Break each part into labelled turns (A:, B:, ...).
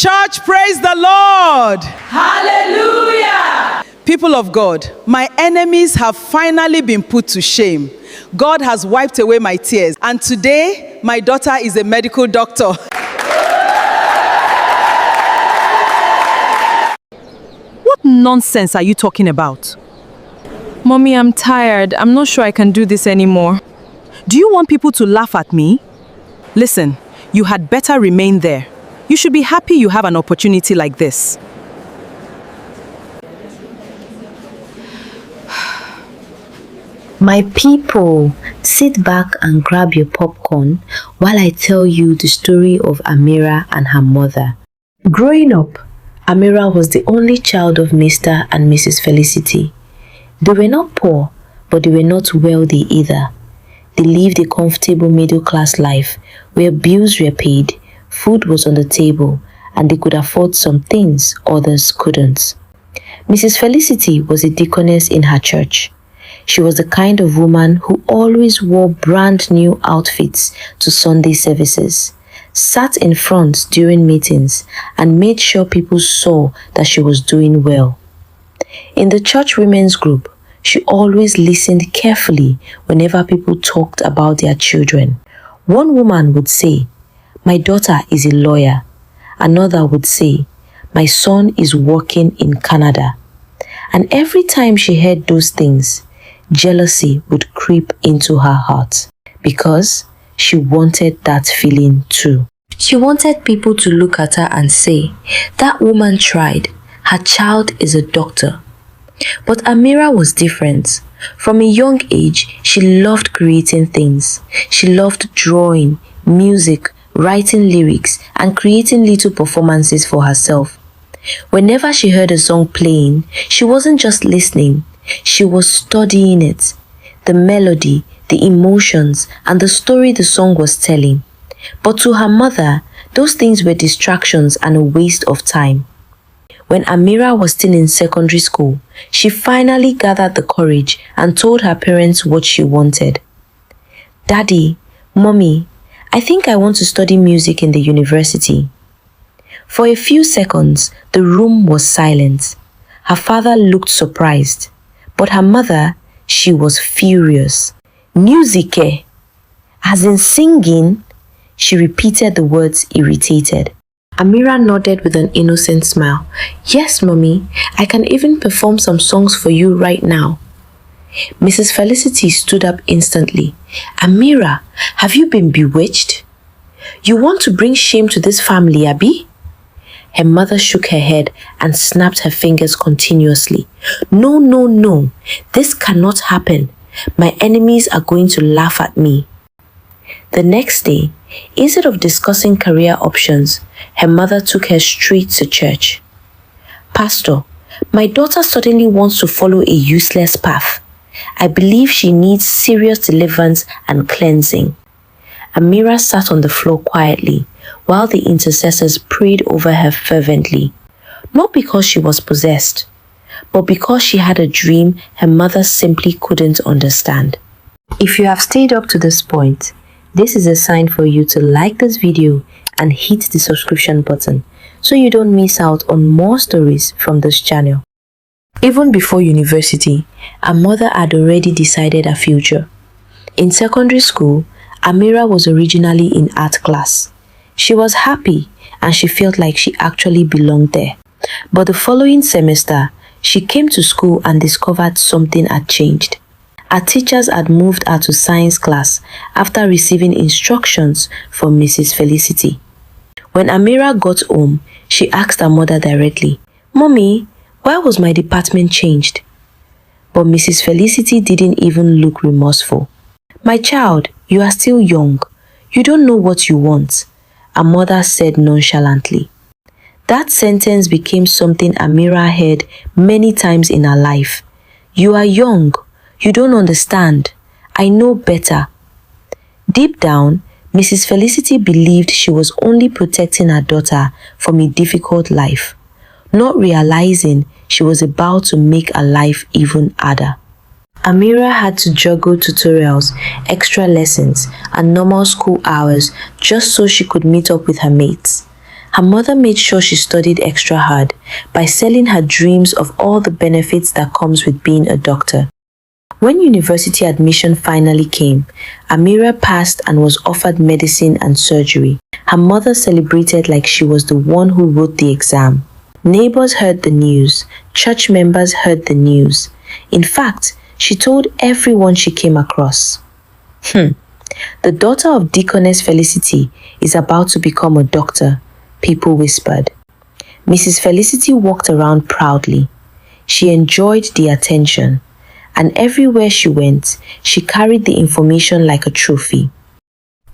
A: Church, praise the Lord.
B: Hallelujah.
A: People of God, my enemies have finally been put to shame. God has wiped away my tears. And today, my daughter is a medical doctor.
C: What nonsense are you talking about?
D: Mommy, I'm tired. I'm not sure I can do this anymore.
C: Do you want people to laugh at me? Listen, you had better remain there. You should be happy you have an opportunity like this.
E: My people, sit back and grab your popcorn while I tell you the story of Amira and her mother. Growing up, Amira was the only child of Mr. and Mrs. Felicity. They were not poor, but they were not wealthy either. They lived a comfortable middle-class life where bills were paid, food was on the table, and they could afford some things others couldn't. Mrs. Felicity was a deaconess in her church. She was the kind of woman who always wore brand new outfits to Sunday services, sat in front during meetings, and made sure people saw that she was doing well. In the church women's group, she always listened carefully whenever people talked about their children. One woman would say, "My daughter is a lawyer." Another would say, "My son is working in Canada." And every time she heard those things, jealousy would creep into her heart because she wanted that feeling too. She wanted people to look at her and say, "That woman tried. Her child is a doctor." But Amira was different. From a young age, she loved creating things. She loved drawing, music, writing lyrics, and creating little performances for herself. Whenever she heard a song playing, she wasn't just listening. She was studying it, the melody, the emotions, and the story the song was telling. But to her mother, those things were distractions and a waste of time. When Amira was still in secondary school, she finally gathered the courage and told her parents what she wanted. "Daddy, Mommy, I think I want to study music in the university." For a few seconds, the room was silent. Her father looked surprised. But her mother, she was furious. "Music, eh? As in singing?" She repeated the words irritated. Amira nodded with an innocent smile. "Yes, Mommy, I can even perform some songs for you right now." Mrs. Felicity stood up instantly. "Amira, have you been bewitched? You want to bring shame to this family, Abi?" Her mother shook her head and snapped her fingers continuously. "No, no, no. This cannot happen. My enemies are going to laugh at me." The next day, instead of discussing career options, her mother took her straight to church. "Pastor, my daughter suddenly wants to follow a useless path. I believe she needs serious deliverance and cleansing." Amira sat on the floor quietly while the intercessors prayed over her fervently, not because she was possessed, but because she had a dream her mother simply couldn't understand. If you have stayed up to this point, this is a sign for you to like this video and hit the subscription button so you don't miss out on more stories from this channel. Even before university, her mother had already decided her future. In secondary school, Amira was originally in art class. She was happy and she felt like she actually belonged there. But the following semester, she came to school and discovered something had changed. Her teachers had moved her to science class after receiving instructions from Mrs. Felicity. When Amira got home, she asked her mother directly, "Mommy, why was my department changed?" But Mrs. Felicity didn't even look remorseful. "My child, you are still young. You don't know what you want," her mother said nonchalantly. That sentence became something Amira heard many times in her life. "You are young. You don't understand. I know better." Deep down, Mrs. Felicity believed she was only protecting her daughter from a difficult life, not realizing she was about to make her life even harder. Amira had to juggle tutorials, extra lessons, and normal school hours just so she could meet up with her mates. Her mother made sure she studied extra hard by selling her dreams of all the benefits that comes with being a doctor. When university admission finally came, Amira passed and was offered medicine and surgery. Her mother celebrated like she was the one who wrote the exam. Neighbors heard the news. Church members heard the news. In fact, she told everyone she came across. The daughter of Deaconess Felicity is about to become a doctor, people whispered. Mrs. Felicity walked around proudly. She enjoyed the attention, and everywhere she went, she carried the information like a trophy.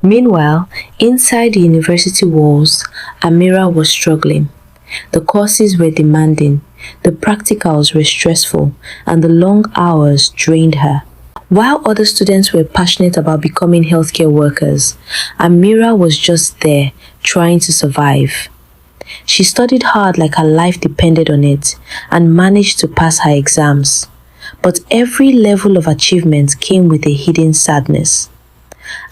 E: Meanwhile, inside the university walls, Amira was struggling. The courses were demanding, the practicals were stressful, and the long hours drained her. While other students were passionate about becoming healthcare workers, Amira was just there, trying to survive. She studied hard like her life depended on it, and managed to pass her exams. But every level of achievement came with a hidden sadness.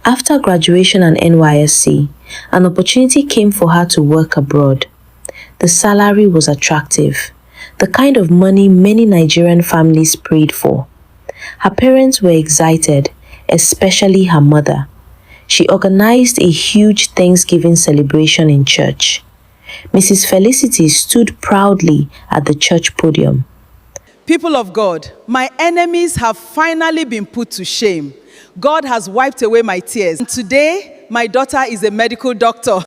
E: After graduation and NYSC, an opportunity came for her to work abroad. The salary was attractive, the kind of money many Nigerian families prayed for. Her parents were excited, especially her mother. She organized a huge Thanksgiving celebration in church. Mrs. Felicity stood proudly at the church podium.
A: People of God, my enemies have finally been put to shame. God has wiped away my tears. And today, my daughter is a medical doctor.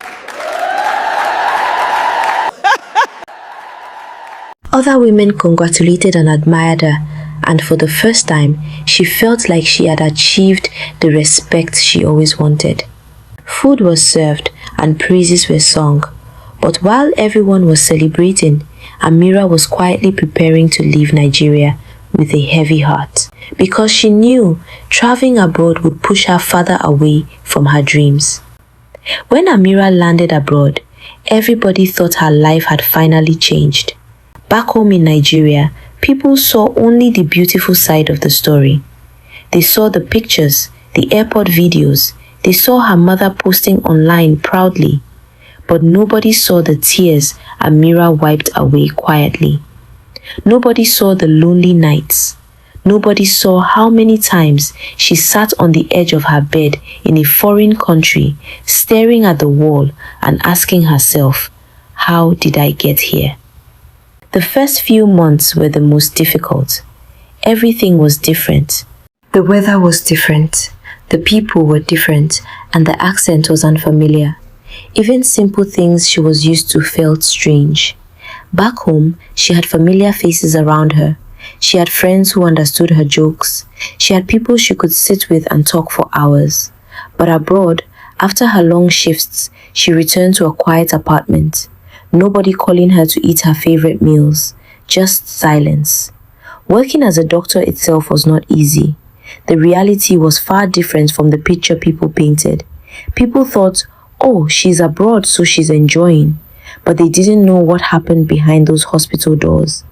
E: Other women congratulated and admired her, and for the first time, she felt like she had achieved the respect she always wanted. Food was served and praises were sung, but while everyone was celebrating, Amira was quietly preparing to leave Nigeria with a heavy heart, because she knew traveling abroad would push her farther away from her dreams. When Amira landed abroad, everybody thought her life had finally changed. Back home in Nigeria, people saw only the beautiful side of the story. They saw the pictures, the airport videos, they saw her mother posting online proudly. But nobody saw the tears Amira wiped away quietly. Nobody saw the lonely nights. Nobody saw how many times she sat on the edge of her bed in a foreign country, staring at the wall and asking herself, how did I get here? The first few months were the most difficult. Everything was different. The weather was different, the people were different, and the accent was unfamiliar. Even simple things she was used to felt strange. Back home, she had familiar faces around her. She had friends who understood her jokes. She had people she could sit with and talk for hours. But abroad, after her long shifts, she returned to a quiet apartment. Nobody calling her to eat her favorite meals. Just silence. Working as a doctor itself was not easy. The reality was far different from the picture people painted. People thought, oh, she's abroad, so she's enjoying. But they didn't know what happened behind those hospital doors.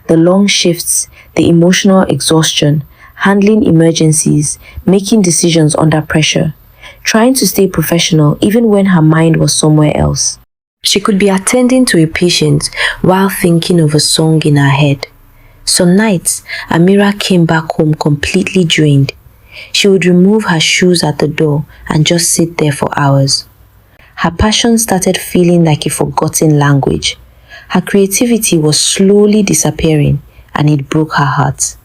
E: The long shifts, the emotional exhaustion, handling emergencies, making decisions under pressure, trying to stay professional even when her mind was somewhere else. She could be attending to a patient while thinking of a song in her head. Some nights, Amira came back home completely drained. She would remove her shoes at the door and just sit there for hours. Her passion started feeling like a forgotten language. Her creativity was slowly disappearing, and it broke her heart.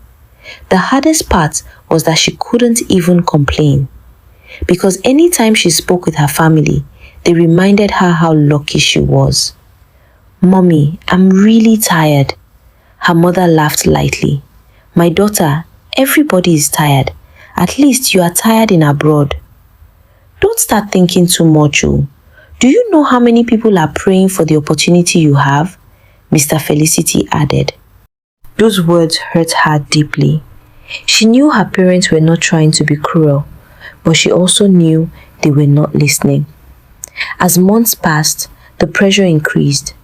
E: The hardest part was that she couldn't even complain, because anytime she spoke with her family, they reminded her how lucky she was. "Mommy, I'm really tired." Her mother laughed lightly. "My daughter, everybody is tired. At least you are tired in abroad." "Don't start thinking too much, oh. Do you know how many people are praying for the opportunity you have?" Mr. Felicity added. Those words hurt her deeply. She knew her parents were not trying to be cruel, but she also knew they were not listening. As months passed, the pressure increased.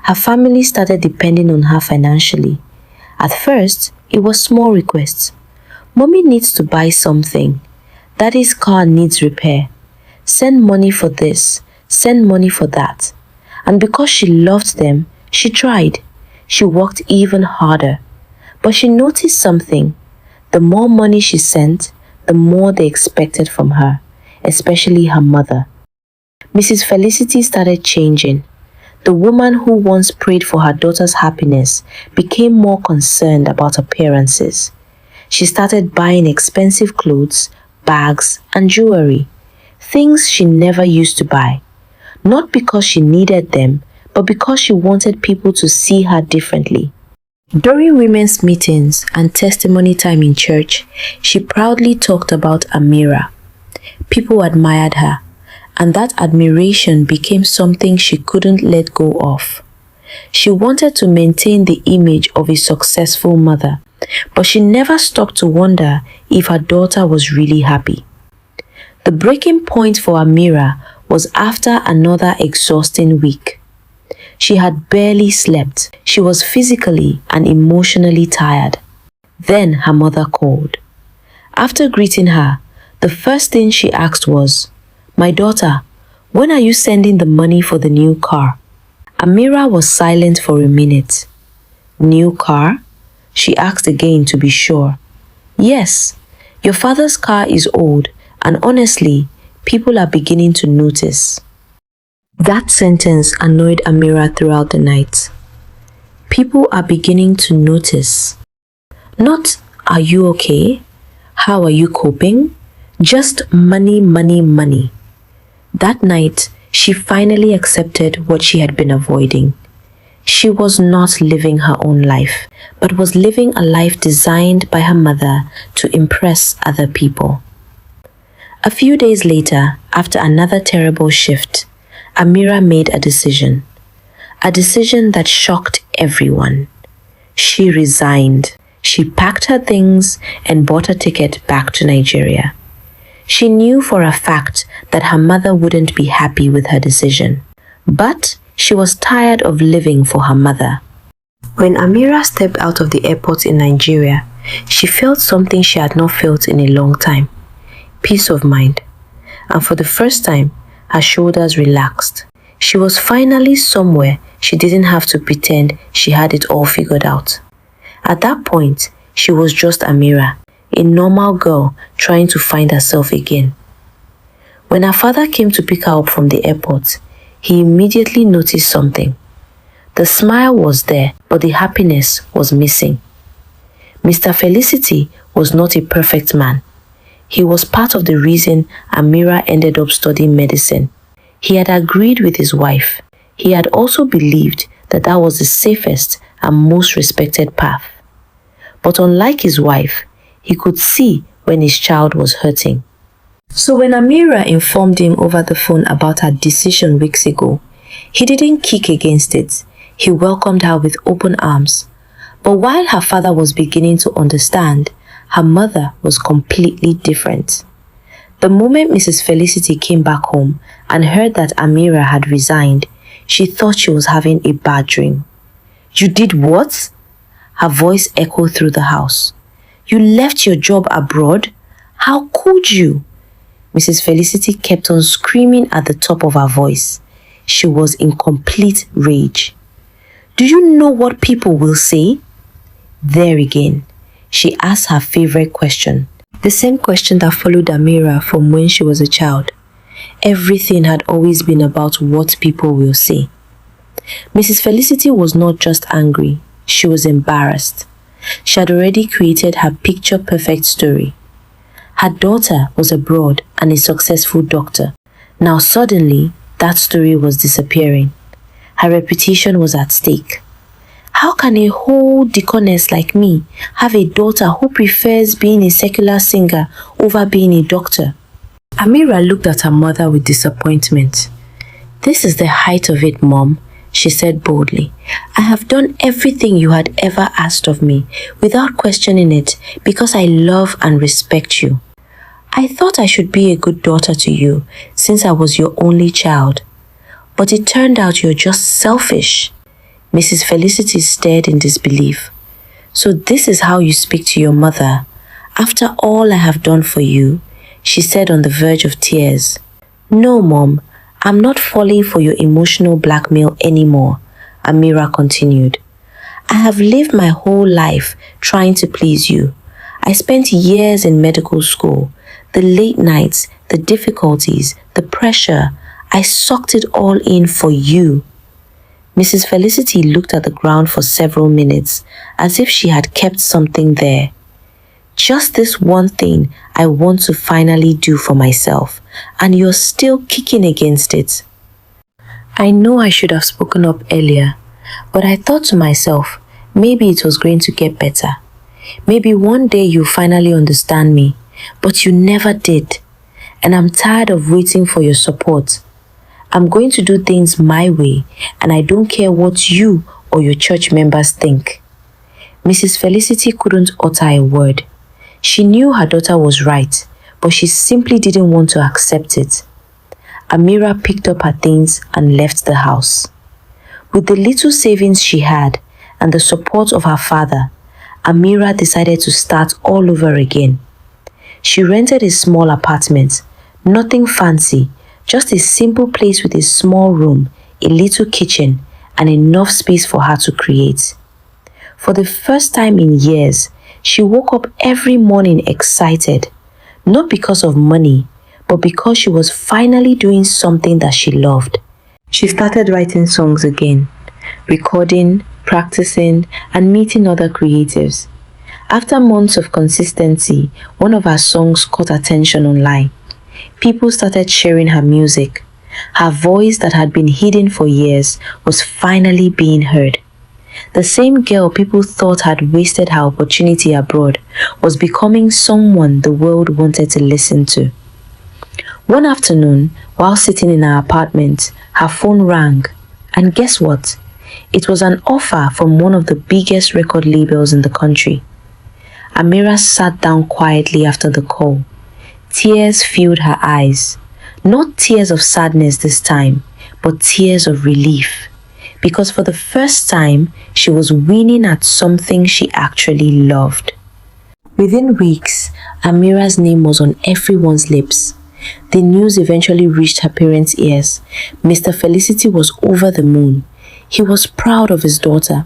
E: Her family started depending on her financially. At first, it was small requests. "Mommy needs to buy something. Daddy's car needs repair. Send money for this. Send money for that." And because she loved them, she tried. She worked even harder. But she noticed something. The more money she sent, the more they expected from her, especially her mother. Mrs. Felicity started changing. The woman who once prayed for her daughter's happiness became more concerned about appearances. She started buying expensive clothes, bags, and jewelry, things she never used to buy, not because she needed them, but because she wanted people to see her differently. During women's meetings and testimony time in church, she proudly talked about Amira. People admired her, and that admiration became something she couldn't let go of. She wanted to maintain the image of a successful mother, but she never stopped to wonder if her daughter was really happy. The breaking point for Amira was after another exhausting week. She had barely slept. She was physically and emotionally tired. Then her mother called. After greeting her, the first thing she asked was, "My daughter, when are you sending the money for the new car?" Amira was silent for a minute. "New car?" she asked again to be sure. "Yes, your father's car is old, and honestly, people are beginning to notice." That sentence annoyed Amira throughout the night. People are beginning to notice. Not, "Are you okay? How are you coping?" Just money, money, money. That night, she finally accepted what she had been avoiding. She was not living her own life, but was living a life designed by her mother to impress other people. A few days later, after another terrible shift, Amira made a decision that shocked everyone. She resigned. She packed her things and bought a ticket back to Nigeria. She knew for a fact that her mother wouldn't be happy with her decision, but she was tired of living for her mother. When Amira stepped out of the airport in Nigeria, she felt something she had not felt in a long time: peace of mind. And for the first time, her shoulders relaxed. She was finally somewhere she didn't have to pretend she had it all figured out. At that point, she was just Amira, a normal girl trying to find herself again. When her father came to pick her up from the airport, he immediately noticed something. The smile was there, but the happiness was missing. Mr. Felicity was not a perfect man. He was part of the reason Amira ended up studying medicine. He had agreed with his wife. He had also believed that that was the safest and most respected path. But unlike his wife, he could see when his child was hurting. So when Amira informed him over the phone about her decision weeks ago, he didn't kick against it. He welcomed her with open arms. But while her father was beginning to understand, her mother was completely different. The moment Mrs. Felicity came back home and heard that Amira had resigned, she thought she was having a bad dream. "You did what?" Her voice echoed through the house. "You left your job abroad? How could you?" Mrs. Felicity kept on screaming at the top of her voice. She was in complete rage. "Do you know what people will say?" There again, she asked her favorite question. The same question that followed Amira from when she was a child. Everything had always been about what people will say. Mrs. Felicity was not just angry, she was embarrassed. She had already created her picture-perfect story. Her daughter was abroad and a successful doctor. Now suddenly, that story was disappearing. Her reputation was at stake. How can a whole deaconess like me have a daughter who prefers being a secular singer over being a doctor? Amira looked at her mother with disappointment. "This is the height of it, Mom," she said boldly. "I have done everything you had ever asked of me without questioning it because I love and respect you. I thought I should be a good daughter to you since I was your only child. But it turned out you're just selfish." Mrs. Felicity stared in disbelief. "So this is how you speak to your mother? After all I have done for you?" she said on the verge of tears. "No, Mom, I'm not falling for your emotional blackmail anymore, Amira continued. I have lived my whole life trying to please you. I spent years in medical school. The late nights, the difficulties, the pressure, I sucked it all in for you. Mrs. Felicity looked at the ground for several minutes, as if she had kept something there. Just this one thing I want to finally do for myself, and you're still kicking against it. I know I should have spoken up earlier, but I thought to myself, maybe it was going to get better. Maybe one day you'll finally understand me, but you never did. And I'm tired of waiting for your support. I'm going to do things my way, and I don't care what you or your church members think. Mrs. Felicity couldn't utter a word. She knew her daughter was right, but she simply didn't want to accept it. Amira picked up her things and left the house. With the little savings she had and the support of her father, Amira decided to start all over again. She rented a small apartment, nothing fancy, just a simple place with a small room, a little kitchen, and enough space for her to create. For the first time in years, she woke up every morning excited, not because of money, but because she was finally doing something that she loved. She started writing songs again, recording, practicing, and meeting other creatives. After months of consistency, one of her songs caught attention online. People started sharing her music. Her voice that had been hidden for years was finally being heard. The same girl people thought had wasted her opportunity abroad was becoming someone the world wanted to listen to. One afternoon, while sitting in her apartment, her phone rang. And guess what? It was an offer from one of the biggest record labels in the country. Amira sat down quietly after the call. Tears filled her eyes. Not tears of sadness this time, but tears of relief. Because for the first time, she was winning at something she actually loved. Within weeks, Amira's name was on everyone's lips. The news eventually reached her parents' ears. Mr. Felicity was over the moon. He was proud of his daughter.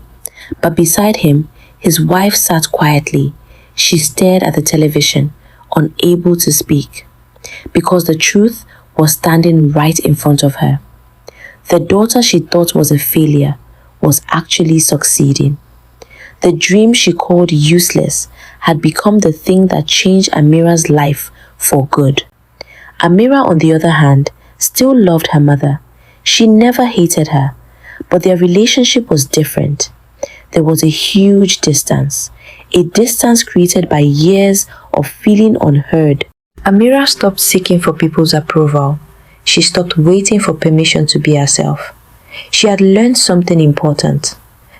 E: But beside him, his wife sat quietly. She stared at the television, unable to speak, because the truth was standing right in front of her. The daughter she thought was a failure was actually succeeding. The dream she called useless had become the thing that changed Amira's life for good. Amira, on the other hand, still loved her mother. She never hated her, but their relationship was different. There was a huge distance, a distance created by years of feeling unheard. Amira stopped seeking for people's approval. She stopped waiting for permission to be herself. She had learned something important.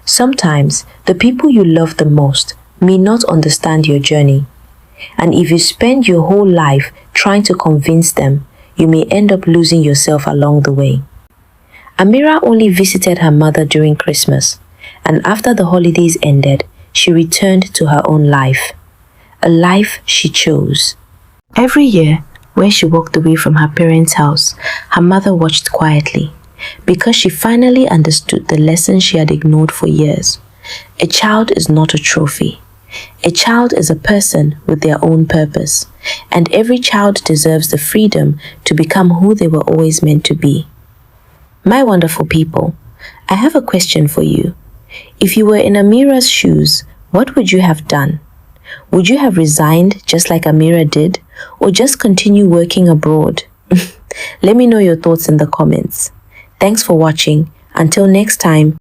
E: Sometimes, the people you love the most may not understand your journey. And if you spend your whole life trying to convince them, you may end up losing yourself along the way. Amira only visited her mother during Christmas, and after the holidays ended, she returned to her own life. A life she chose. Every year, when she walked away from her parents' house, her mother watched quietly, because she finally understood the lesson she had ignored for years. A child is not a trophy. A child is a person with their own purpose, and every child deserves the freedom to become who they were always meant to be. My wonderful people, I have a question for you. If you were in Amira's shoes, what would you have done? Would you have resigned just like Amira did, or just continue working abroad? Let me know your thoughts in the comments. Thanks for watching. Until next time.